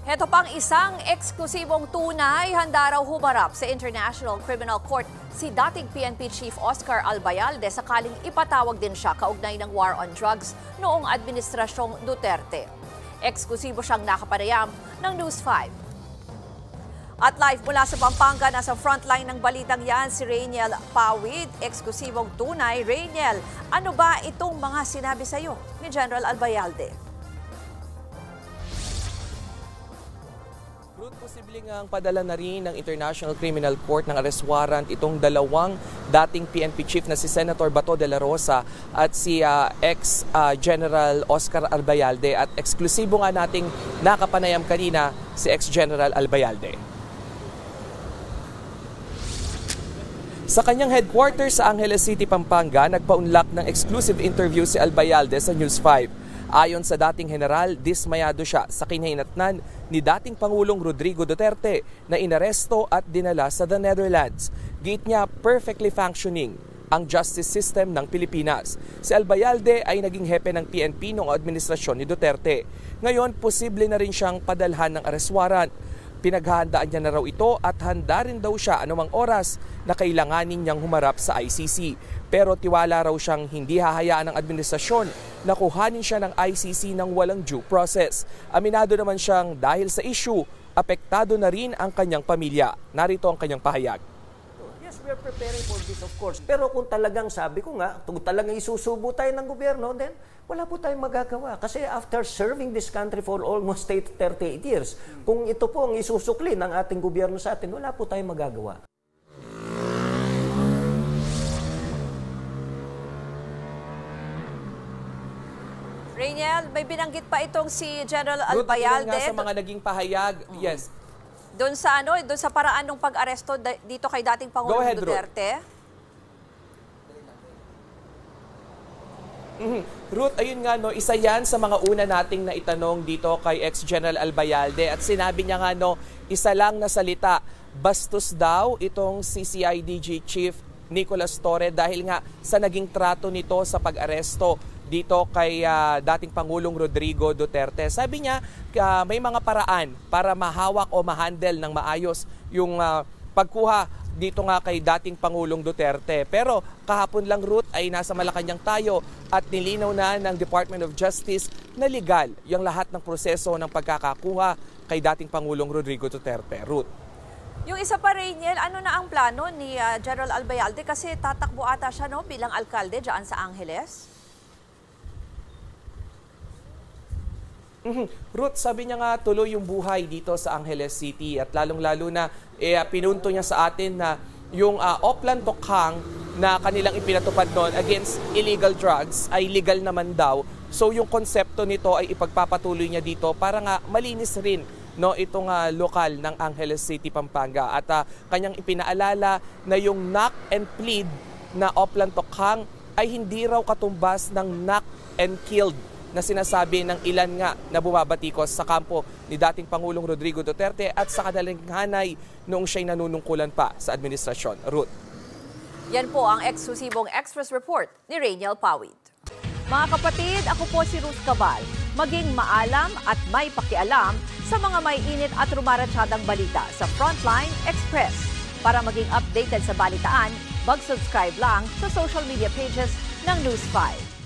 Heto pang isang eksklusibong tunay, handa raw humarap sa International Criminal Court si dating PNP Chief Oscar Albayalde sakaling ipatawag din siya kaugnay ng war on drugs noong Administrasyong Duterte. Eksklusibo siyang nakapanayam ng News 5. At live mula sa Pampanga, nasa frontline ng balitang yan si Rainiel Pawid. Eksklusibong tunay. Rainiel, ano ba itong mga sinabi sa iyo ni General Albayalde? Posibleng ang padala na rin ng International Criminal Court ng arrest warrant itong dalawang dating PNP chief na si Senator Bato de la Rosa at si ex-General Oscar Albayalde, at eksklusibo nga nating nakapanayam kanina si ex-General Albayalde. Sa kanyang headquarters sa Angeles City, Pampanga, nagpaunlak ng exclusive interview si Albayalde sa News 5. Ayon sa dating general, dismayado siya sa kinahinatnan ni dating Pangulong Rodrigo Duterte na inaresto at dinala sa the Netherlands. Giit niya, perfectly functioning ang justice system ng Pilipinas. Si Albayalde ay naging hepe ng PNP noong administrasyon ni Duterte. Ngayon, posible na rin siyang padalhan ng arrest warrant. Pinaghahandaan niya na raw ito at handa rin daw siya anumang oras na kailanganin niyang humarap sa ICC. Pero tiwala raw siyang hindi hahayaan ng administrasyon na kuhanin siya ng ICC ng walang due process. Aminado naman siyang dahil sa issue, apektado na rin ang kanyang pamilya. Narito ang kanyang pahayag. Yes, we are preparing for this, of course. Pero kung talagang, sabi ko nga, kung talagang isusubo tayo ng gobyerno, then wala po tayong magagawa. Kasi after serving this country for almost 38 years, kung ito po ang isusukli ng ating gobyerno sa atin, wala po tayong magagawa. Rainiel, may binanggit pa itong si General Albayalde. Nga sa mga naging pahayag, yes. Doon sa paraan ng pag-aresto dito kay dating Pangulong Duterte. Ruth, ayun nga, no, isa yan sa mga una nating naitanong dito kay ex-General Albayalde, at sinabi niya nga, no, isa lang na salita, bastos daw itong CCIDG Chief Nicolas Torre dahil nga sa naging trato nito sa pag-aresto dito kay dating Pangulong Rodrigo Duterte. Sabi niya, may mga paraan para mahawak o mahandle ng maayos yung pagkuha dito nga kay dating Pangulong Duterte. Pero kahapon lang, Ruth, ay nasa Malacanang tayo at nilinaw na ng Department of Justice na legal yung lahat ng proseso ng pagkakakuha kay dating Pangulong Rodrigo Duterte. Ruth. Yung isa pa, Rainiel, ano na ang plano ni General Albayalde? Kasi tatakbo ata siya, no, bilang alkalde dyan sa Angeles. Ruth, sabi niya nga tuloy yung buhay dito sa Angeles City, at lalong-lalo na pinunto niya sa atin na yung Oplan-Tokhang na kanilang ipinatupad noon against illegal drugs ay legal naman daw. So yung konsepto nito ay ipagpapatuloy niya dito para nga malinis rin, no, itong lokal ng Angeles City, Pampanga. At kanyang ipinaalala na yung knock and plead na Oplan-Tokhang ay hindi raw katumbas ng knock and killed na sinasabi ng ilan nga na bumabatikos sa kampo ni dating Pangulong Rodrigo Duterte at sa kanilang hanay noong siya'y nanunungkulan pa sa administrasyon. Ruth. Yan po ang eksklusibong Express Report ni Rainiel Pawid. Mga kapatid, ako po si Ruth Cabal. Maging maalam at may pakialam sa mga may init at rumaratsyadang balita sa Frontline Express. Para maging updated sa balitaan, mag-subscribe lang sa social media pages ng News 5.